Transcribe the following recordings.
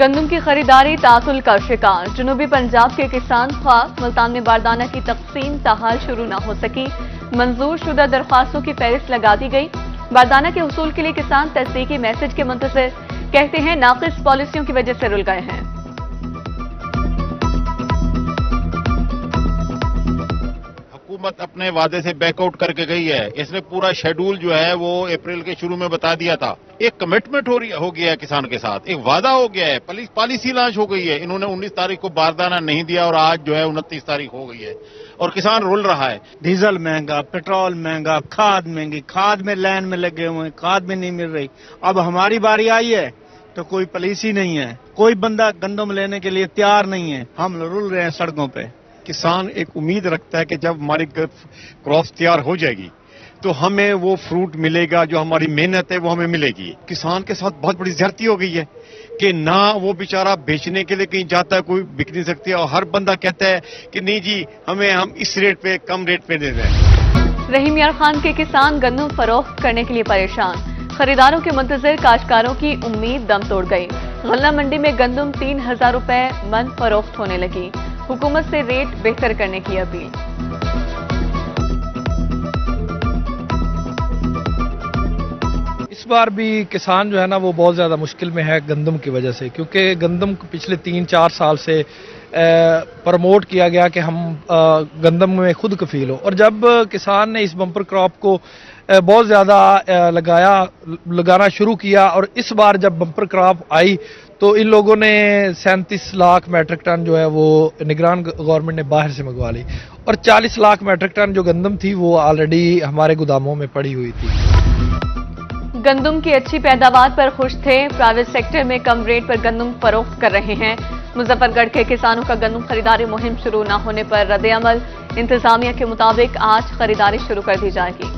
गंदम की खरीदारी तातुल का शिकार। जनूबी पंजाब के किसान ख्वाह मुल्तान में बारदाना की तकसीम ताहाल शुरू न हो सकी। मंजूर शुदा दरख्वास्तों की फहरिस्त लगा दी गई। बारदाना के हुसूल के लिए किसान तस्दीकी मैसेज के मुंतज़िर, कहते हैं नाक़िस पॉलिसियों की वजह से रुल गए हैं। हुकूमत अपने वादे से बैकआउट करके गई है। इसने पूरा शेड्यूल जो है वो अप्रैल के शुरू में बता दिया था। एक कमिटमेंट हो गया है किसान के साथ, एक वादा हो गया है, पॉलिसी लॉन्च हो गई है। इन्होंने 19 तारीख को बारदाना नहीं दिया और आज जो है 29 तारीख हो गई है और किसान रुल रहा है। डीजल महंगा, पेट्रोल महंगा, खाद महंगी, खाद में लाइन में लगे हुए हैं, खाद भी नहीं मिल रही। अब हमारी बारी आई है तो कोई पॉलिसी नहीं है, कोई बंदा गंदम लेने के लिए तैयार नहीं है। हम रुल रहे हैं सड़कों पे। किसान एक उम्मीद रखता है कि जब हमारी क्रॉप्स तैयार हो जाएगी तो हमें वो फ्रूट मिलेगा, जो हमारी मेहनत है वो हमें मिलेगी। किसान के साथ बहुत बड़ी ज्यादती हो गई है कि ना वो बेचारा बेचने के लिए कहीं जाता है, कोई बिक नहीं सकती, और हर बंदा कहता है कि नहीं जी हम इस रेट पे, कम रेट पे दे दें। रहीम यार खान के किसान गंदम फरोख्त करने के लिए परेशान। खरीदारों के मुंतज़िर काश्तकारों की उम्मीद दम तोड़ गई। गल्ला मंडी में गंदम 3000 रुपए मन फरोख्त होने लगी। हुकूमत से रेट बेहतर करने की अपील। इस बार भी किसान जो है ना वो बहुत ज़्यादा मुश्किल में है गंदम की वजह से, क्योंकि गंदम को पिछले 3-4 साल से प्रमोट किया गया कि हम गंदम में खुद कफील हो, और जब किसान ने इस बम्पर क्रॉप को बहुत ज़्यादा लगाना शुरू किया और इस बार जब बम्पर क्रॉप आई तो इन लोगों ने 37 लाख मेट्रिक टन जो है वो निगरान गवर्नमेंट ने बाहर से मंगवा ली, और 40 लाख मेट्रिक टन जो गंदम थी वो ऑलरेडी हमारे गोदामों में पड़ी हुई थी। गंदम की अच्छी पैदावार पर खुश थे। प्राइवेट सेक्टर में कम रेट पर गंदम फरोख्त कर रहे हैं। मुजफ्फरगढ़ के किसानों का गंदम खरीदारी मुहिम शुरू न होने पर रद्द-ए-अमल। इंतजामिया के मुताबिक आज खरीदारी शुरू कर दी जाएगी।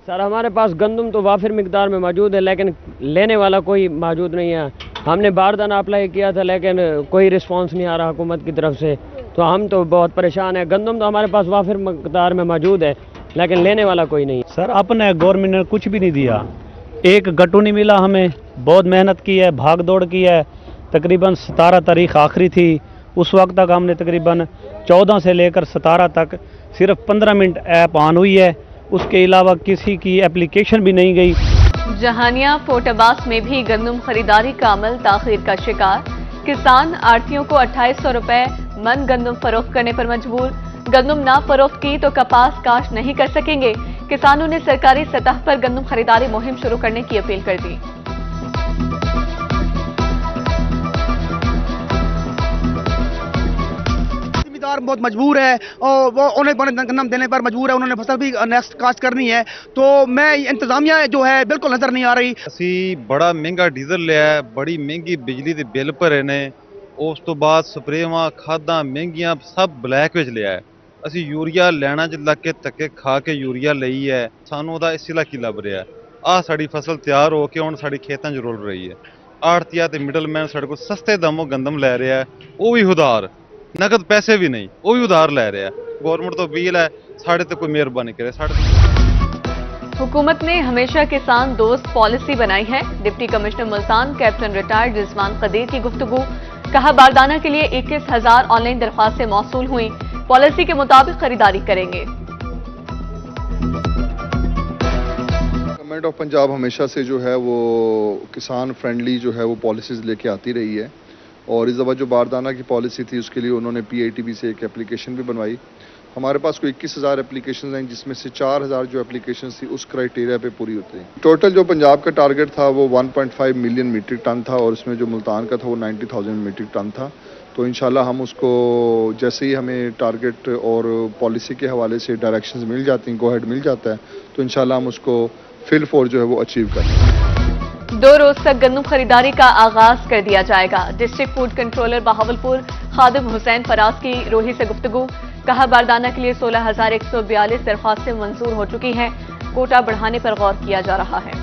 सर हमारे पास गंदम तो वाफिर मिकदार में मौजूद है, लेकिन लेने वाला कोई मौजूद नहीं है। हमने बारदाना अप्लाई किया था लेकिन कोई रिस्पांस नहीं आ रहा हुकूमत की तरफ से, तो हम तो बहुत परेशान हैं। गंदम तो हमारे पास वाफिर मिकदार में मौजूद है लेकिन लेने वाला कोई नहीं। सर अपने गवर्नमेंट ने कुछ भी नहीं दिया, एक गट्टू नहीं मिला हमें। बहुत मेहनत की है, भाग दौड़ की है। तकरीबन 17 तारीख आखिरी थी, उस वक्त तक हमने तकरीबन 14 से लेकर 17 तक सिर्फ 15 मिनट ऐप ऑन हुई है, उसके अलावा किसी की एप्लीकेशन भी नहीं गई। जहानिया फोर्ट अब्बास में भी गंदम खरीदारी का अमल ताखीर का शिकार। किसान आड़तियों को 2800 रुपए मन गंदम फरोख्त करने पर मजबूर। गंदम ना फरोख्त की तो कपास काश्त नहीं कर सकेंगे। किसानों ने सरकारी सतह पर गंदम खरीदारी मुहिम शुरू करने की अपील कर दी। बहुत मजबूर है और वो उन्हें गंदम देने पर मजबूर है। उन्होंने फसल भी नेक्स्ट कास्ट करनी है, तो मैं इंतजामिया जो है बिल्कुल नजर नहीं आ रही। ਅਸੀਂ बड़ा महंगा डीजल लिया है, बड़ी महंगी बिजली ਦੇ बिल भरे ने, उस तो बाद स्प्रेवां खादां महंगियां सब ब्लैक ਵਿੱਚ लिया है। ਅਸੀਂ यूरिया ਲੈਣਾ ਚ ਲੱਗ ਕੇ ਧੱਕੇ ਖਾ ਕੇ यूरिया ਲਈ है, ਸਾਨੂੰ ਉਹਦਾ ਇਸਲਾ ਕੀ ਲੱਭ ਰਿਹਾ। ਆਹ ਸਾਡੀ ਫਸਲ ਤਿਆਰ ਹੋ ਕੇ ਹੁਣ ਸਾਡੀ ਖੇਤਾਂ 'ਚ ਰੁਲ ਰਹੀ ਹੈ। ਆੜਤੀਆ ਤੇ ਮਿਡਲਮੈਨ ਸਾਡੇ ਕੋਲ ਸਸਤੇ ਦਾਮੋਂ ਗੰਦਮ ਲੈ ਰਿਹਾ ਹੈ, ਉਹ ਵੀ ਉਧਾਰ, नकद पैसे भी नहीं, वो भी उधार ले रहे हैं। गवर्नमेंट तो अपील है साढ़े तो कोई मेहरबानी करे। हुकूमत ने हमेशा किसान दोस्त पॉलिसी बनाई है। Deputy commissioner Multan captain retired Rizwan Qadir की गुफ्तगू। कहा बारदाना के लिए 21,000 ऑनलाइन दरख्वास्तें मौसूल हुई, पॉलिसी के मुताबिक खरीदारी करेंगे। गवर्नमेंट ऑफ पंजाब हमेशा से जो है वो किसान फ्रेंडली जो है वो पॉलिसीज लेके आती रही है, और इस दफ़ा जो बारदाना की पॉलिसी थी उसके लिए उन्होंने PITB से एक एप्लीकेशन भी बनवाई। हमारे पास कोई 21,000 एप्लीकेशन हैं, जिसमें से 4,000 जो एप्लीकेशन थी उस क्राइटेरिया पे पूरी होती हैं। टोटल जो पंजाब का टारगेट था वो 1.5 मिलियन मीट्रिक टन था, और उसमें जो मुल्तान का था वो 90,000 मीट्रिक टन था। तो इंशाल्लाह हम उसको जैसे ही हमें टारगेट और पॉलिसी के हवाले से डायरेक्शंस मिल जाती हैं, गो हेड मिल जाता है, तो इंशाल्लाह हम उसको फिल फॉर जो है वो अचीव करें। 2 रोज तक गंदम खरीदारी का आगाज कर दिया जाएगा। डिस्ट्रिक्ट फूड कंट्रोलर बहावलपुर खादिम हुसैन फराज की रोही से गुफ्तगू। कहा बारदाना के लिए 16,142 दरख्वास्तें मंजूर हो चुकी हैं, कोटा बढ़ाने पर गौर किया जा रहा है।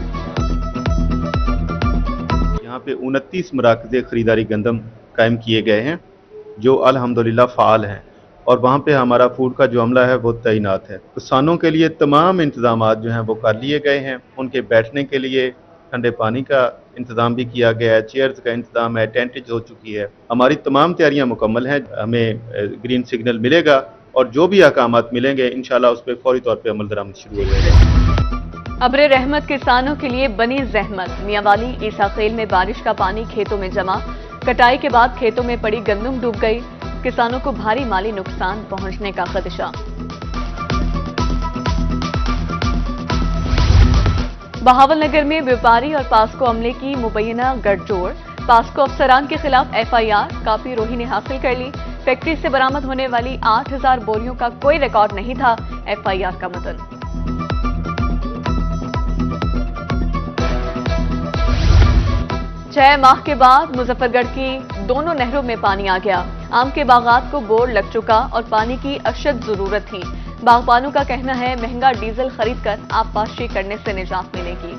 यहाँ पे 29 मराकज़े खरीदारी गंदम कायम किए गए हैं जो अल्हम्दुलिल्लाह फ़ाल हैं, और वहाँ पे हमारा फूड का जो अमला है वो तैनात है। किसानों के लिए तमाम इंतजाम जो हैं वो कर लिए गए हैं। उनके बैठने के लिए ठंडे पानी का इंतजाम भी किया गया है, चेयर्स का इंतजाम है, टेंटेज हो चुकी है। हमारी तमाम तैयारियां मुकम्मल हैं। हमें ग्रीन सिग्नल मिलेगा और जो भी अहकामात मिलेंगे इंशाल्लाह उस पर फौरी तौर पर अमल दरामद शुरू हो जाएगा। अब्रे रहमत किसानों के लिए बनी जहमत। मियांवाली ईसाखेल में बारिश का पानी खेतों में जमा, कटाई के बाद खेतों में पड़ी गंदम डूब गई। किसानों को भारी माली नुकसान पहुंचने का खदशा। बहावलनगर में व्यापारी और पास्को अमले की मुबैना गठजोड़। पास्को अफसरान के खिलाफ एफआईआर, काफी रोही ने हासिल कर ली। फैक्ट्री से बरामद होने वाली 8000 बोरियों का कोई रिकॉर्ड नहीं था, एफआईआर का मतन। छह माह के बाद मुजफ्फरगढ़ की दोनों नहरों में पानी आ गया। आम के बागात को बोर लग चुका और पानी की अशद जरूरत थी। बागबानों का कहना है महंगा डीजल खरीदकर आबपाशी करने से निजात मिलेगी।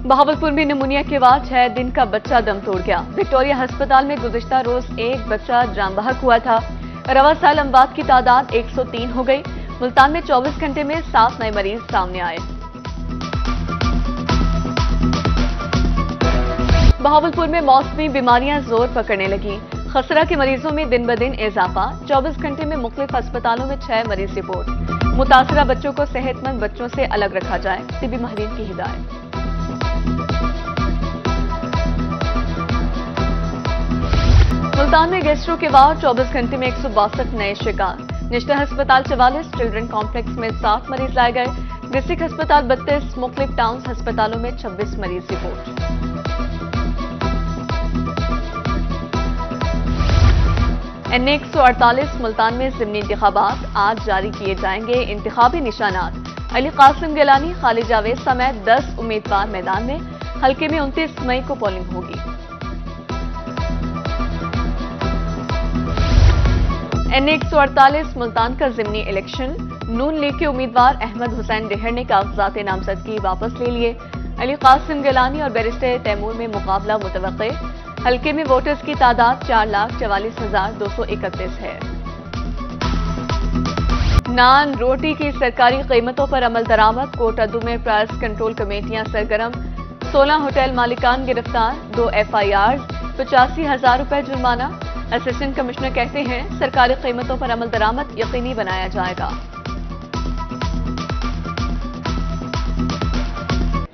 बहावलपुर में निमोनिया के बाद 6 दिन का बच्चा दम तोड़ गया। विक्टोरिया अस्पताल में गुज़िश्ता रोज एक बच्चा जान बहक हुआ था। रवा साल अमवात की तादाद 103 हो गई। मुल्तान में 24 घंटे में 7 नए मरीज सामने आए। बहावलपुर में मौसमी बीमारियां जोर पकड़ने लगी। खसरा के मरीजों में दिन ब दिन इजाफा। 24 घंटे में मुख्तलिफ अस्पतालों में 6 मरीज रिपोर्ट। मुतासरा बच्चों को सेहतमंद बच्चों से अलग रखा जाए, तिबी माहिरीन की हिदायत। मुल्तान में गैस्ट्रो के बाद 24 घंटे में 162 नए शिकार। नेशनल अस्पताल 44, चिल्ड्रन कॉम्प्लेक्स में 7 मरीज लाए गए। डिस्ट्रिक्ट अस्पताल 32, मुख्तलिफ टाउन अस्पतालों में 26 मरीज रिपोर्ट। NA 148 मुल्तान में ज़िमनी इंतखाबात आज जारी किए जाएंगे। इंतखाबी निशानात अली कासिम गिलानी, खालिद जावेद समेत 10 उम्मीदवार मैदान में। हल्के में 29 मई को पोलिंग होगी। NA 148 मुल्तान का ज़िमनी इलेक्शन। नून लीग के उम्मीदवार अहमद हुसैन डेहर ने कागजात नामजदगी वापस ले लिए। अली कासिम गिलानी और बैरिस्टर तैमूर में मुकाबला मुतवक्के। हल्के में वोटर्स की तादाद 4,44,231 है। नान रोटी की सरकारी कीमतों पर अमल दरामद। कोटादू में प्राइस कंट्रोल कमेटियां सरगर्म। 16 होटल मालिकान गिरफ्तार। 2 FIR, 85,000 रुपए जुर्माना। असिस्टेंट कमिश्नर कहते हैं सरकारी कीमतों पर अमल दरामद यकीनी बनाया जाएगा।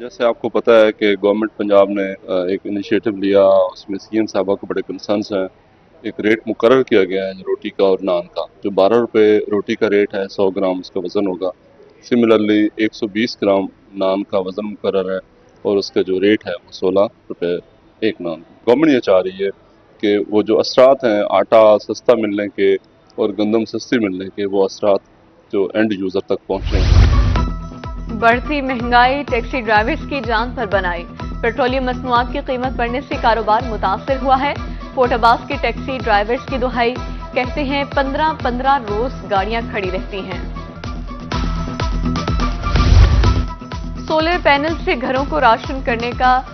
जैसे आपको पता है कि गवर्नमेंट पंजाब ने एक इनिशिएटिव लिया, उसमें CM साहबा को बड़े कंसर्न्स हैं। एक रेट मुकर्रर किया गया है रोटी का और नान का। जो 12 रुपये रोटी का रेट है, 100 ग्राम उसका वज़न होगा। सिमिलरली 120 ग्राम नान का वज़न मुकर्रर है और उसका जो रेट है वो 16 रुपये एक नान। गवर्नमेंट ये चाह रही है कि वो जो असरात हैं आटा सस्ता मिलने के और गंदम सस्ती मिलने के, वो असरात जो एंड यूज़र तक पहुँचें। बढ़ती महंगाई टैक्सी ड्राइवर्स की जान पर बनाई। पेट्रोलियम मसनूआत की कीमत बढ़ने से कारोबार मुतासिर हुआ है। पोर्ट अब्बास के टैक्सी ड्राइवर्स की दुहाई, कहते हैं 15-15 रोज गाड़ियां खड़ी रहती हैं। सोलर पैनल से घरों को रोशन करने का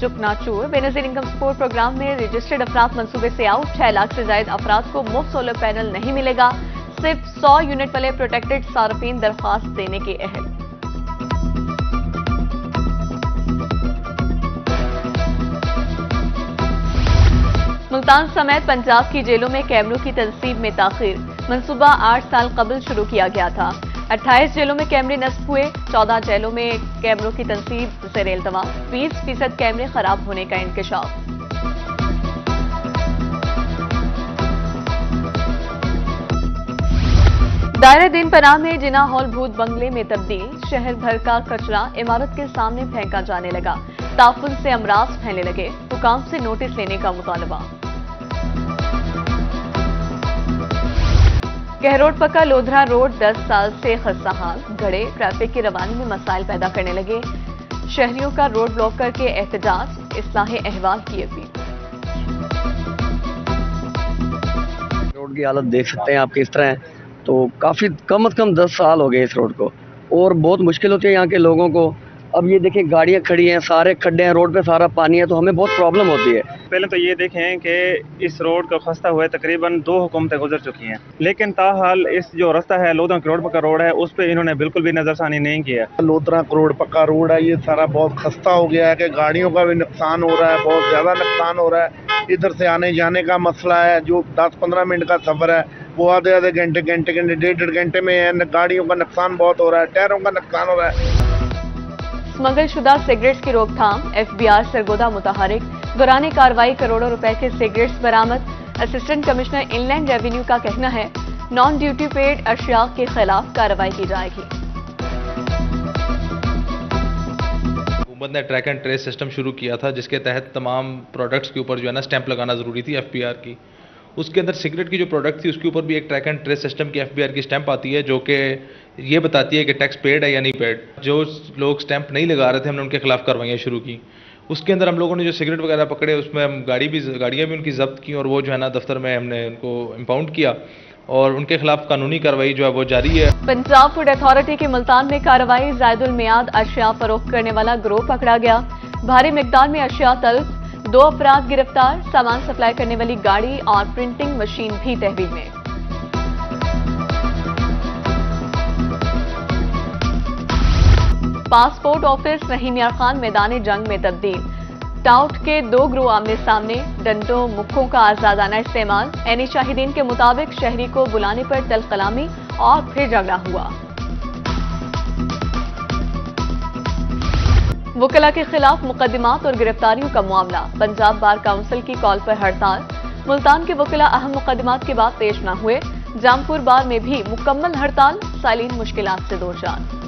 चुकनाचूर। बेनजीर इनकम सपोर्ट प्रोग्राम में रजिस्टर्ड अफराद मंसूबे से आउट। 6 लाख से ज्यादा अफराद को मुफ्त सोलर पैनल नहीं मिलेगा। सिर्फ 100 यूनिट वाले प्रोटेक्टेड सार्फिन दरख्वास्त देने के अहल। मुल्तान समेत पंजाब की जेलों में कैमरों की तनसीब में ताखीर। मंसूबा 8 साल कबल शुरू किया गया था। 28 जेलों में कैमरे नस्ब हुए। 14 जेलों में कैमरों की तनसीब ज़ेर इल्तवा। 20% कैमरे खराब होने का इंकशाफ। दायरा दिन पनाह में जिना हॉल भूत बंगले में तब्दील। शहर भर का कचरा इमारत के सामने फेंका जाने लगा। ताफुन से अमराज फैलने लगे। हुकाम से नोटिस लेने का मुतालबा। गहरोट पक्का लोधरा रोड 10 साल से खस्ता हाल। घड़े ट्रैफिक की रवानी में मसाइल पैदा करने लगे। शहरियों का रोड ब्लॉक करके एहतजाज। इस्लाह अहवाल की अपील। रोड की हालत देख सकते हैं आप किस तरह है। तो काफ़ी कम से कम 10 साल हो गए इस रोड को और बहुत मुश्किल होती है यहाँ के लोगों को। अब ये देखें गाड़ियाँ खड़ी हैं, सारे खड्डे हैं, रोड पे सारा पानी है, तो हमें बहुत प्रॉब्लम होती है। पहले तो ये देखें कि इस रोड को खस्ता हुए तकरीबन 2 हुकूमतें गुजर चुकी हैं, लेकिन ताहाल इस जो रास्ता है लोधरा करोड़ पक्का रोड है, उस पर इन्होंने बिल्कुल भी नजरसानी नहीं किया। लोधरा करोड़ पक्का रोड है, ये सारा बहुत खस्ता हो गया है कि गाड़ियों का भी नुकसान हो रहा है, बहुत ज्यादा नुकसान हो रहा है। इधर से आने जाने का मसला है, जो 10-15 मिनट का सफर है वो आधे घंटे 1.5 घंटे में है। गाड़ियों का नुकसान बहुत हो रहा है, टायरों का नुकसान हो रहा है। स्मगलशुदा सिगरेट्स की रोकथाम, FBI सरगोदा मुतहरिक, दौरान कार्रवाई करोड़ों रुपए के सिगरेट्स बरामद। असिस्टेंट कमिश्नर इनलैंड रेवेन्यू का कहना है नॉन ड्यूटी पेड अशिया के खिलाफ कार्रवाई की जाएगी। हुकूमत ने ट्रैक एंड ट्रेस सिस्टम शुरू किया था, जिसके तहत तमाम प्रोडक्ट्स के ऊपर जो है ना स्टैंप लगाना ज़रूरी थी FBR की। उसके अंदर सिगरेट की जो प्रोडक्ट थी उसके ऊपर भी एक ट्रैक एंड ट्रेस सिस्टम की FBR की स्टैंप आती है, जो कि ये बताती है कि टैक्स पेड है या नहीं पेड। जो लोग स्टैंप नहीं लगा रहे थे हमने उनके खिलाफ कार्रवाइयाँ शुरू की। उसके अंदर हम लोगों ने जो सिगरेट वगैरह पकड़े उसमें हम गाड़ियाँ भी उनकी जब्त की और वो जो है ना दफ्तर में हमने उनको इम्पाउंड किया और उनके खिलाफ कानूनी कार्रवाई जो है वो जारी है। पंजाब फूड अथॉरिटी की मुल्तान में कार्रवाई, जायदुल मियाद अशिया फरोख्त करने वाला गिरोह पकड़ा गया। भारी मिकदार में अशिया तल्फ, 2 अफराद गिरफ्तार। सामान सप्लाई करने वाली गाड़ी और प्रिंटिंग मशीन भी तहवील में। पासपोर्ट ऑफिस रहीम यार खान मैदान जंग में तब्दील। टाउट के 2 ग्रोह आमने सामने, डंडों मुक्कों का आजादाना इस्तेमाल। एनी शाहिदीन के मुताबिक शहरी को बुलाने पर तल कलामी और फिर झगड़ा हुआ। वकला के खिलाफ मुकदमात और गिरफ्तारियों का मामला, पंजाब बार काउंसिल की कॉल पर हड़ताल। मुल्तान के वकला अहम मुकदमात के बाद पेश न हुए। जामपुर बार में भी मुकम्मल हड़ताल, सालीन मुश्किलात से दो चार।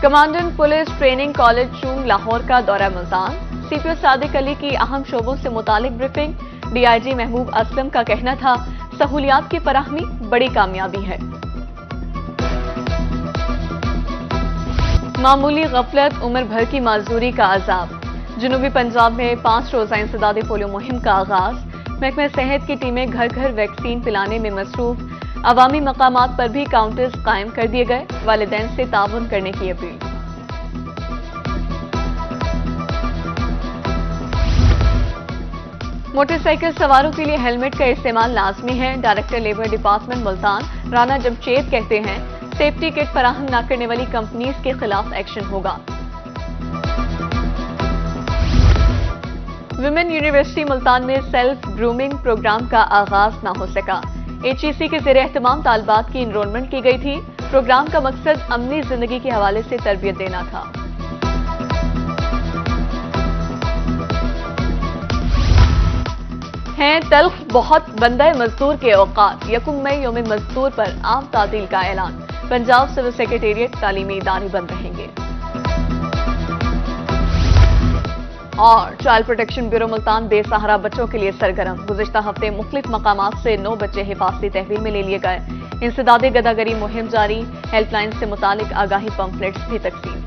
Commandant police training college Chung Lahore का दौरा मुल्तान। CPO सादिक अली की अहम शोबों से मुतालिक ब्रीफिंग। DIG महबूब असलम का कहना था सहूलियात की फराहमी बड़ी कामयाबी है। मामूली गफलत उम्र भर की माजूरी का अजाब। जनूबी पंजाब में 5 रोजा इंसदादी पोलियो मुहिम का आगाज। महकमा सेहत की टीमें घर घर वैक्सीन पिलाने में मसरूफ। अवामी मकामात पर भी काउंटर्स कायम कर दिए गए। वालिदैन से ताउन करने की अपील। मोटरसाइकिल सवारों के लिए हेलमेट का इस्तेमाल लाजमी है। Director labour department Multan Rana Jamshed कहते हैं सेफ्टी किट फराहम न करने वाली कंपनीज के खिलाफ एक्शन होगा। विमेन यूनिवर्सिटी मुल्तान में सेल्फ ग्रूमिंग प्रोग्राम का आगाज न हो सका। HEC के ज़ेरे एहतमाम तालिबात की इनरोलमेंट की गई थी। प्रोग्राम का मकसद अमनी जिंदगी के हवाले से तरबियत देना था। हैं तल्ख बहुत बंदा मजदूर के औकात। 1 मई यौम मजदूर पर आम तातील का ऐलान। पंजाब सिविल सेक्रेटेरिएट तालीमी इदारे बंद रहेंगे। और चाइल्ड प्रोटेक्शन ब्यूरो मुल्तान बेसहारा बच्चों के लिए सरगर्म। गुज़िश्ता हफ्ते मुख्तलिफ मकामात से 9 बच्चे हिफाजती तहवील में ले लिए गए। इंसदादे गदागरी मुहिम जारी। हेल्पलाइन से मुतालिक आगाही पंफलेट्स भी तकसीम।